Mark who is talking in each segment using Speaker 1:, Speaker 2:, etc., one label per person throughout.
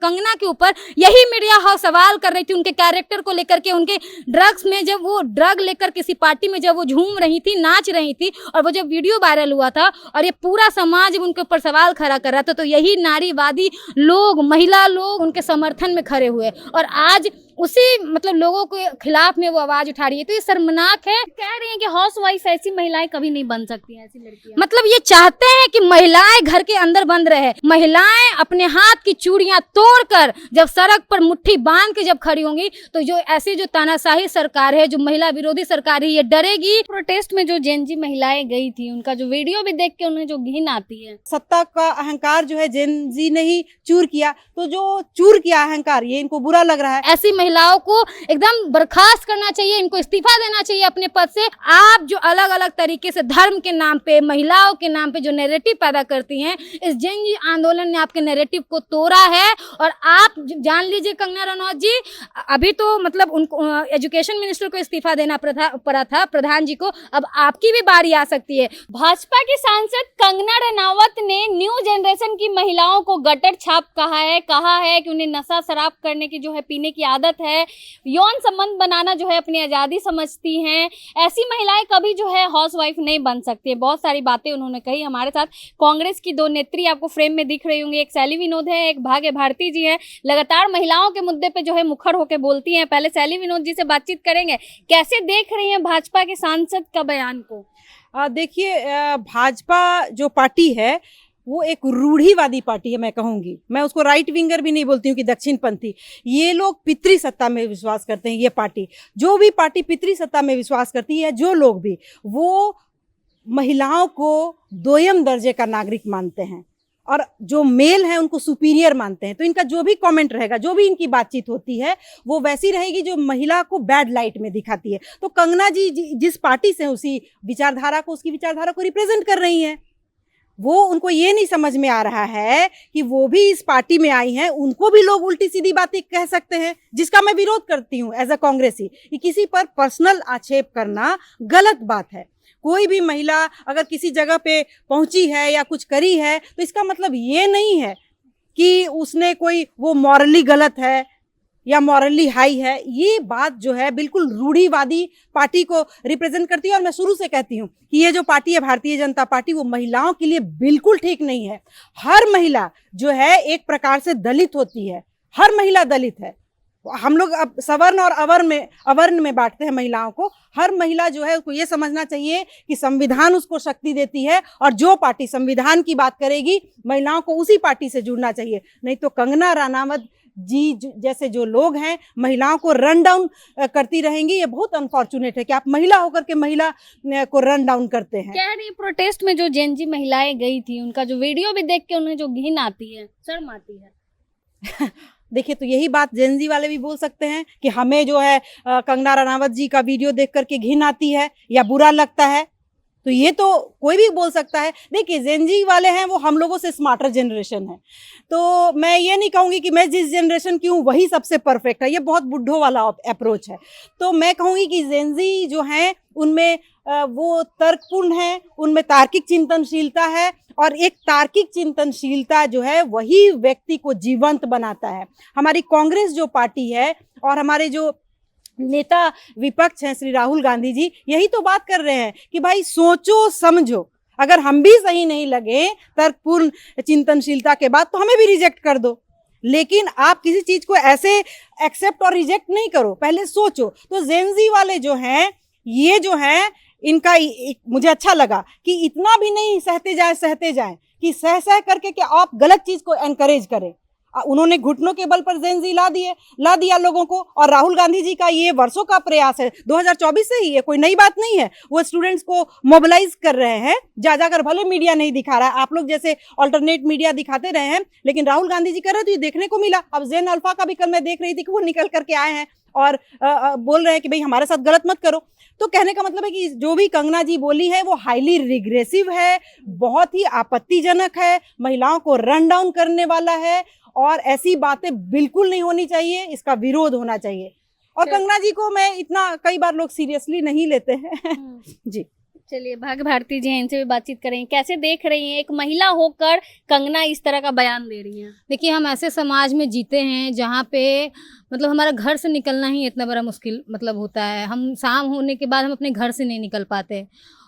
Speaker 1: कंगना के ऊपर यही मीडिया हाउस सवाल कर रही थी उनके कैरेक्टर को लेकर के, उनके ड्रग्स में जब वो ड्रग लेकर किसी पार्टी में जब वो झूम रही थी, नाच रही थी, और वो जब वीडियो वायरल हुआ था और ये पूरा समाज उनके ऊपर सवाल खड़ा कर रहा था, तो यही नारीवादी लोग, महिला लोग उनके समर्थन में खड़े हुए और आज उसी मतलब लोगों के खिलाफ में वो आवाज उठा रही है। तो ये शर्मनाक है।
Speaker 2: कह रही हैं कि हाउस वाइफ ऐसी महिलाएं कभी नहीं बन सकती हैं, ऐसी लड़कियां।
Speaker 1: मतलब ये चाहते हैं कि महिलाएं घर के अंदर बंद रहे, महिलाएं अपने हाथ की चूड़ियां तोड़कर जब सड़क पर मुट्ठी बांध के जब खड़ी होंगी, तो जो ऐसी जो तानाशाही सरकार है, जो महिला विरोधी सरकार है, ये डरेगी।
Speaker 2: प्रोटेस्ट में जो जेन जी महिलाएं गई थी, उनका जो वीडियो भी देख के उन्हें जो घिन आती है।
Speaker 3: सत्ता का अहंकार जो है जेन जी ने ही चूर किया, तो जो चूर किया अहंकार, ये इनको बुरा लग रहा है।
Speaker 1: ऐसी महिलाओं को एकदम बर्खास्त करना चाहिए, इनको इस्तीफा देना चाहिए अपने पद से। आप जो अलग अलग तरीके से धर्म के नाम पे, महिलाओं के नाम पे जो नैरेटिव पैदा करती हैं, इस जेन जी आंदोलन ने आपके नैरेटिव को तोड़ा है। और आप जान लीजिए कंगना रनौत जी, अभी तो मतलब उनको एजुकेशन मिनिस्टर को इस्तीफा देना पड़ा था, प्रधान जी को, अब आपकी भी बारी आ सकती है।
Speaker 2: भाजपा की सांसद कंगना रनावत ने न्यू जनरेशन की महिलाओं को गटर छाप कहा है कि उन्हें नशा शराब करने की जो है, पीने की आदत है, यौन संबंध बनाना जो है अपनी आजादी समझती हैं। ऐसी महिलाएं कभी जो है हाउसवाइफ नहीं बन सकती है। बहुत सारी बातें उन्होंने कही। हमारे साथ कांग्रेस की दो नेत्री आपको फ्रेम में दिख रही होंगी, एक शैली विनोद है, एक भाग्य भारती जी है। लगातार महिलाओं के मुद्दे पे जो है मुखर होकर बोलती हैं। पहले शैली विनोद जी से बातचीत करेंगे, कैसे देख रही हैं भाजपा के सांसद का बयान को?
Speaker 3: देखिए, भाजपा जो पार्टी है वो एक रूढ़िवादी पार्टी है, मैं कहूंगी। मैं उसको राइट विंगर भी नहीं बोलती हूँ कि दक्षिणपंथी। ये लोग पितृ सत्ता में विश्वास करते हैं। ये पार्टी, जो भी पार्टी पितृ सत्ता में विश्वास करती है, जो लोग भी, वो महिलाओं को दोयम दर्जे का नागरिक मानते हैं और जो मेल है उनको सुपीरियर मानते हैं। तो इनका जो भी कमेंट रहेगा, जो भी इनकी बातचीत होती है, वो वैसी रहेगी जो महिला को बैड लाइट में दिखाती है। तो कंगना जी जिस पार्टी से उसी विचारधारा को, उसकी विचारधारा को रिप्रेजेंट कर रही हैं। वो, उनको ये नहीं समझ में आ रहा है कि वो भी इस पार्टी में आई हैं, उनको भी लोग उल्टी सीधी बातें कह सकते हैं, जिसका मैं विरोध करती हूँ एज अ कांग्रेसी। कि किसी पर पर्सनल आक्षेप करना गलत बात है। कोई भी महिला अगर किसी जगह पे पहुंची है या कुछ करी है, तो इसका मतलब ये नहीं है कि उसने कोई, वो मॉरली गलत है या मॉरली हाई है। ये बात जो है बिल्कुल रूढ़िवादी पार्टी को रिप्रेजेंट करती है। और मैं शुरू से कहती हूँ कि ये जो पार्टी है भारतीय जनता पार्टी, वो महिलाओं के लिए बिल्कुल ठीक नहीं है। हर महिला जो है एक प्रकार से दलित होती है, हर महिला दलित है। हम लोग अब सवर्ण और अवर्ण में बांटते हैं महिलाओं को। हर महिला जो है उसको ये समझना चाहिए कि संविधान उसको शक्ति देती है, और जो पार्टी संविधान की बात करेगी, महिलाओं को उसी पार्टी से जुड़ना चाहिए। नहीं तो कंगना रनावत जी जैसे जो लोग हैं महिलाओं को रन डाउन करती रहेंगी। ये बहुत अनफॉर्चुनेट है कि आप महिला होकर के महिला को रन डाउन करते हैं।
Speaker 2: कह रही प्रोटेस्ट में जो जेन जी महिलाएं गई थी, उनका जो वीडियो भी देख के उन्हें जो घिन आती है, शर्म आती है।
Speaker 3: देखिए, तो यही बात जेनजी वाले भी बोल सकते हैं कि हमें जो है कंगना रनावत जी का वीडियो देख करके घिन आती है या बुरा लगता है। तो ये तो कोई भी बोल सकता है। देखिए, जेनजी वाले हैं वो हम लोगों से स्मार्टर जनरेशन है। तो मैं ये नहीं कहूँगी कि मैं जिस जनरेशन की हूँ वही सबसे परफेक्ट है, ये बहुत बुढ़ों वाला अप्रोच है। तो मैं कहूँगी कि जेनजी जो हैं उनमें वो तर्कपूर्ण है, उनमें तार्किक चिंतनशीलता है, और एक तार्किक चिंतनशीलता जो है वही व्यक्ति को जीवंत बनाता है। हमारी कांग्रेस जो पार्टी है और हमारे जो नेता विपक्ष हैं श्री राहुल गांधी जी, यही तो बात कर रहे हैं कि भाई सोचो समझो, अगर हम भी सही नहीं लगे तर्कपूर्ण चिंतनशीलता के बाद, तो हमें भी रिजेक्ट कर दो। लेकिन आप किसी चीज को ऐसे एक्सेप्ट और रिजेक्ट नहीं करो, पहले सोचो। तो जेनजी वाले जो हैं, ये जो हैं, इनका मुझे अच्छा लगा कि इतना भी नहीं सहते जाए कि सह करके कि आप गलत चीज को एनकरेज करें। उन्होंने घुटनों के बल पर जेनजी ला दिया लोगों को। और राहुल गांधी जी का ये वर्षों का प्रयास है, 2024 से ही, ये कोई नई बात नहीं है। वो स्टूडेंट्स को मोबिलाइज कर रहे हैं, जाकर भले मीडिया नहीं दिखा रहा है, आप लोग जैसे अल्टरनेट मीडिया दिखाते रहे हैं, लेकिन राहुल गांधी जी कर रहे, तो ये देखने को मिला। अब जेन अल्फा का भी कल मैं देख रही थी कि वो निकल करके आए हैं और बोल रहे हैं कि भाई हमारे साथ गलत मत करो। तो कहने का मतलब है कि जो भी कंगना जी बोली है वो हाईली रिग्रेसिव है, बहुत ही आपत्तिजनक है, महिलाओं को रन डाउन करने वाला है, और ऐसी बातें बिल्कुल नहीं होनी चाहिए, इसका विरोध होना चाहिए। और कंगना जी को मैं इतना, कई बार लोग सीरियसली नहीं लेते हैं। जी,
Speaker 2: चलिए भाग्य भारती जी हैं, इनसे भी बातचीत करेंगे। कैसे देख रही हैं एक महिला होकर कंगना इस तरह का बयान दे रही हैं?
Speaker 1: देखिए, हम ऐसे समाज में जीते हैं जहाँ पे मतलब हमारा घर से निकलना ही इतना बड़ा मुश्किल मतलब होता है। हम शाम होने के बाद हम अपने घर से नहीं निकल पाते,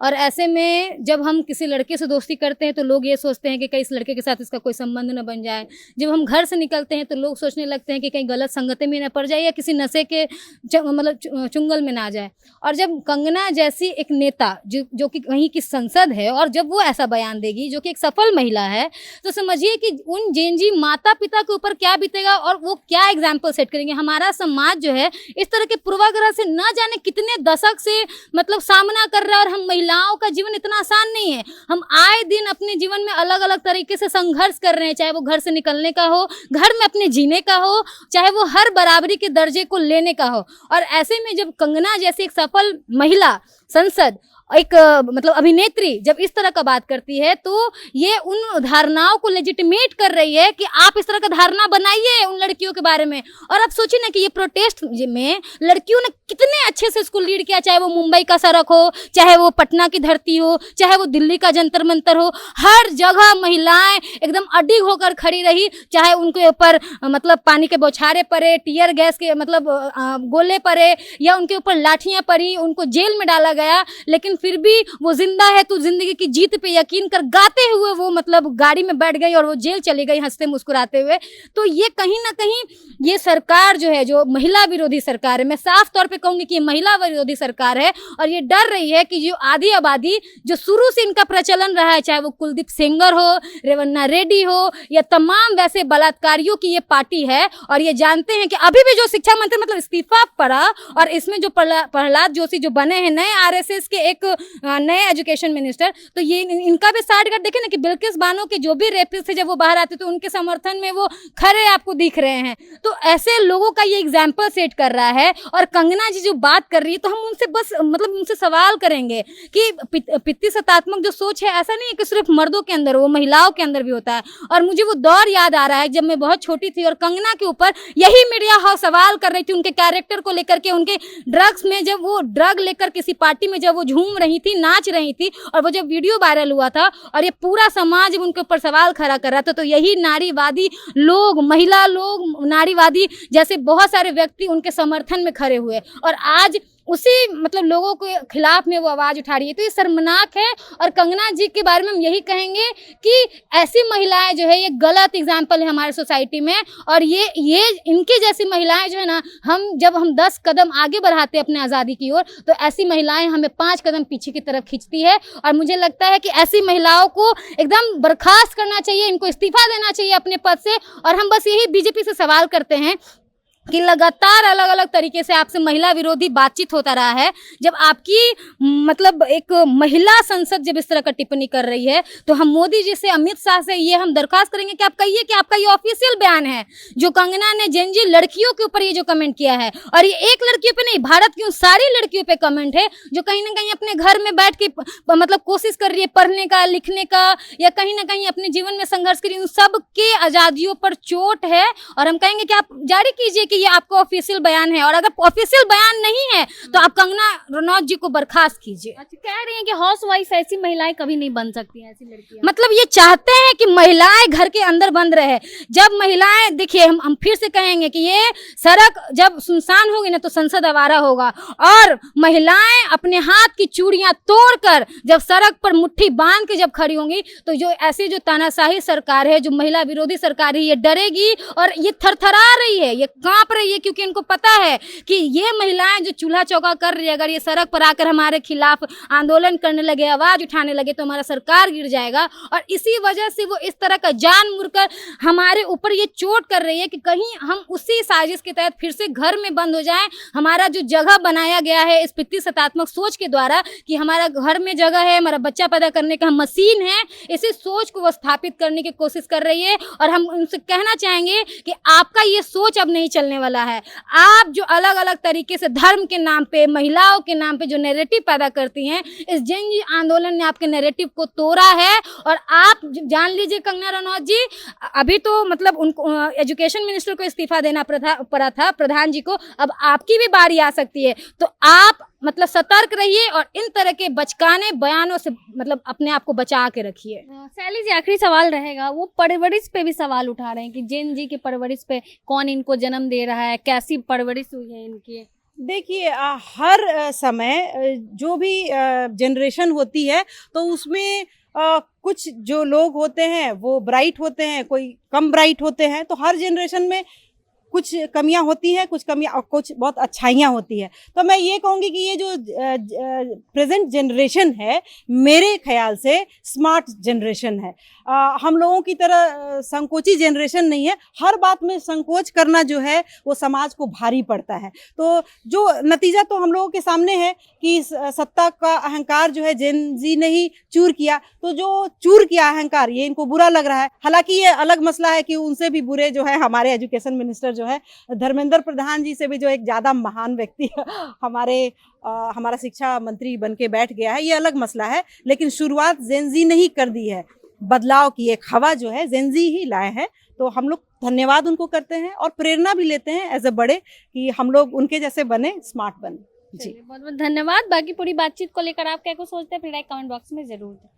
Speaker 1: और ऐसे में जब हम किसी लड़के से दोस्ती करते हैं तो लोग ये सोचते हैं कि कहीं इस लड़के के साथ इसका कोई संबंध न बन जाए। जब हम घर से निकलते हैं तो लोग सोचने लगते हैं कि कहीं गलत संगति में न पड़ जाए या किसी नशे के मतलब चुंगल में ना जाए। और जब कंगना जैसी एक नेता जो कि कहीं की संसद है, और जब वो ऐसा बयान देगी जो कि एक सफल महिला है, तो समझिए कि उन जेनजी माता पिता के ऊपर क्या बीतेगा और वो क्या एग्जाम्पल सेट करेंगे। हमारा समाज जो है इस तरह के पूर्वाग्रह से न जाने कितने दशक से मतलब सामना कर रहा है, और हम महिलाओं का जीवन इतना आसान नहीं है। हम आए दिन अपने जीवन में अलग अलग तरीके से संघर्ष कर रहे हैं, चाहे वो घर से निकलने का हो, घर में अपने जीने का हो, चाहे वो हर बराबरी के दर्जे को लेने का हो। और ऐसे में जब कंगना जैसी एक सफल महिला सांसद, एक मतलब अभिनेत्री जब इस तरह का बात करती है, तो ये उन धारणाओं को लेजिटिमेट कर रही है कि आप इस तरह का धारणा बनाइए उन लड़कियों के बारे में। और आप सोचिए ना कि ये प्रोटेस्ट में लड़कियों ने कितने अच्छे से इसको लीड किया, चाहे वो मुंबई का सड़क हो, चाहे वो पटना की धरती हो, चाहे वो दिल्ली का जंतर मंतर हो, हर जगह महिलाएं एकदम अडिग होकर खड़ी रही। चाहे उनके ऊपर मतलब पानी के बौछारे पड़े, टीयर गैस के मतलब गोले पड़े, या उनके ऊपर लाठियां पड़ी, उनको जेल में डाला गया, लेकिन फिर भी वो जिंदा है तो जिंदगी की जीत पे यकीन कर गाते हुए वो मतलब गाड़ी में बैठ गई और वो जेल चली गई हंसते मुस्कुराते हुए। तो ये कहीं ना कहीं ये सरकार जो है, जो महिला विरोधी सरकार है, मैं साफ तौर पे कहूंगी कि ये महिला विरोधी सरकार है। और ये डर रही है कि जो आधी आबादी जो शुरू से इनका प्रचलन रहा है, चाहे वो कुलदीप सेंगर हो, रेवन्ना रेड्डी हो, या तमाम वैसे बलात्कारियों की ये पार्टी है। और ये जानते हैं कि अभी भी जो शिक्षा मंत्री मतलब इस्तीफा पड़ा, और इसमें जो प्रहलाद जोशी जो बने हैं नए आरएसएस के एक नए एजुकेशन मिनिस्टर, तो ये इनका भी साइड कर देखे ना कि बिल्किस बानो के जो भी रेपिस्ट थे जब वो बाहर आते तो उनके समर्थन में वो खड़े आपको दिख रहे हैं। तो ऐसे लोगों का ये एग्जाम्पल सेट कर रहा है। और कंगना जी जो बात कर रही है, तो हम उनसे बस मतलब उनसे सवाल करेंगे कि पितृ सत्तात्मक जो सोच है, ऐसा नहीं है कि सिर्फ मर्दों के अंदर, वो महिलाओं के अंदर भी होता है। और मुझे वो दौर याद आ रहा है जब मैं बहुत छोटी थी और कंगना के ऊपर यही मीडिया हाउस सवाल कर रही थी उनके कैरेक्टर को लेकर के, उनके ड्रग्स में जब वो ड्रग लेकर किसी पार्टी में जब वो झूम रही थी, नाच रही थी, और वो जब वीडियो वायरल हुआ था और ये पूरा समाज उनके ऊपर सवाल खड़ा कर रहा था, तो यही नारीवादी लोग, महिला लोग, नारीवादी जैसे बहुत सारे व्यक्ति उनके समर्थन में खड़े हुए, और आज उसी मतलब लोगों के खिलाफ में वो आवाज उठा रही है। तो ये शर्मनाक है। और कंगना जी के बारे में हम यही कहेंगे कि ऐसी महिलाएं जो है ये गलत एग्जाम्पल है हमारे सोसाइटी में। और ये इनकी जैसी महिलाएं जो है ना, जब हम 10 कदम आगे बढ़ाते हैं अपने आज़ादी की ओर, तो ऐसी महिलाएं हमें 5 कदम पीछे की तरफ खींचती है। और मुझे लगता है कि ऐसी महिलाओं को एकदम बर्खास्त करना चाहिए, इनको इस्तीफा देना चाहिए अपने पद से। और हम बस यही बीजेपी से सवाल करते हैं कि लगातार अलग अलग तरीके से आपसे महिला विरोधी बातचीत होता रहा है। जब आपकी मतलब एक महिला संसद जब इस तरह का टिप्पणी कर रही है, तो हम मोदी जी से, अमित शाह से ये हम दरखास्त करेंगे कि आप कहिए कि आपका ये ऑफिशियल बयान है जो कंगना ने जेनजी लड़कियों के ऊपर ये जो कमेंट किया है। और ये एक लड़कियों पे नहीं, भारत की उन सारी लड़कियों पे कमेंट है जो कहीं ना कहीं अपने घर में बैठ के मतलब कोशिश कर रही है पढ़ने का, लिखने का, या कहीं ना कहीं अपने जीवन में संघर्ष कर रही है। उन सब के आजादियों पर चोट है। और हम कहेंगे कि आप जारी कीजिए कि ये आपका ऑफिशियल बयान है, और अगर ऑफिशियल बयान नहीं है तो आप कंगना रनौत जी को बर्खास्त कीजिए।
Speaker 2: अच्छा, कह रही हैं कि हाउसवाइफ ऐसी महिलाएं कभी नहीं बन सकती हैं, ऐसी लड़कियां।
Speaker 1: मतलब ये चाहते हैं कि महिलाएं घर के अंदर बंद रहे। जब महिलाएं, देखिए हम फिर से कहेंगे कि ये सड़क जब सुनसान होगी ना तो संसद आवारा होगा। और महिलाएं अपने हाथ की चूड़ियां तोड़कर जब सड़क पर मुट्ठी बांध के जब खड़ी होंगी, तो जो ऐसी जो तानाशाही सरकार है, जो महिला विरोधी सरकार है, ये डरेगी और ये थरथरा रही है, ये कांप रही है, क्योंकि इनको पता है कि ये महिलाएं जो चूल्हा चौका कर रही है, अगर ये सड़क पर आकर हमारे खिलाफ आंदोलन करने लगे, आवाज उठाने लगे, तो हमारा सरकार गिर जाएगा। और इसी वजह से वो इस तरह का जानबूझकर हमारे ऊपर ये चोट कर रही है कि कहीं हम उसी साजिश के तहत फिर से घर में बंद हो जाएं। हमारा जो जगह बनाया गया है इस पितृ सत्तात्मक सोच के द्वारा कि हमारा घर में जगह है, हमारा बच्चा पैदा करने का हम मशीन है, इसी सोच को वो स्थापित करने की कोशिश कर रही है। और हम उनसे कहना चाहेंगे कि आपका ये सोच अब नहीं चलने वाला है। आप जो अलग अलग तरीके से धर्म के नाम पे, महिलाओं के नाम पे जो नैरेटिव पैदा करती हैं, इस जन आंदोलन ने आपके नैरेटिव को तोड़ा है। और आप जान लीजिए कंगना रनौत जी, अभी तो मतलब उनको एजुकेशन मिनिस्टर को इस्तीफा देना पड़ा था, प्रधान जी को, अब आपकी भी बारी आ सकती है। तो आप मतलब सतर्क रहिए और इन तरह के बचकाने बयानों से मतलब अपने आप को बचा के रखिए।
Speaker 2: शैली जी, आखिरी सवाल रहेगा, वो परवरिश पे भी सवाल उठा रहे हैं कि जेन जी की परवरिश पे, कौन इनको जन्म दे रहा है, कैसी परवरिश हुई है इनकी।
Speaker 3: देखिए हर समय जो भी जनरेशन होती है तो उसमें कुछ जो लोग होते हैं वो ब्राइट होते हैं, कोई कम ब्राइट होते हैं। तो हर जनरेशन में कुछ कमियां होती हैं, कुछ कमियां और कुछ बहुत अच्छाइयां होती है। तो मैं ये कहूँगी कि ये जो प्रेजेंट जनरेशन है मेरे ख्याल से स्मार्ट जनरेशन है। हम लोगों की तरह संकोची जनरेशन नहीं है। हर बात में संकोच करना जो है वो समाज को भारी पड़ता है। तो जो नतीजा तो हम लोगों के सामने है कि सत्ता का अहंकार जो है जेन जी ने ही चूर किया। तो जो चूर किया अहंकार ये इनको बुरा लग रहा है। हालांकि ये अलग मसला है कि उनसे भी बुरे जो है हमारे एजुकेशन मिनिस्टर जो है धर्मेंद्र प्रधान जी से भी जो एक ज़्यादा महान व्यक्ति हमारा शिक्षा मंत्री बन के बैठ गया है, ये अलग मसला है। लेकिन शुरुआत जेन जी ने ही कर दी है। बदलाव की एक हवा जो है जेन जी ही लाए हैं। तो हम लोग धन्यवाद उनको करते हैं और प्रेरणा भी लेते हैं एज ए बड़े कि हम लोग उनके जैसे बने, स्मार्ट बने। जी
Speaker 2: बहुत बहुत धन्यवाद। बाकी पूरी बातचीत को लेकर आप क्या कुछ सोचते हैं, फिर कमेंट बॉक्स में जरूर दें।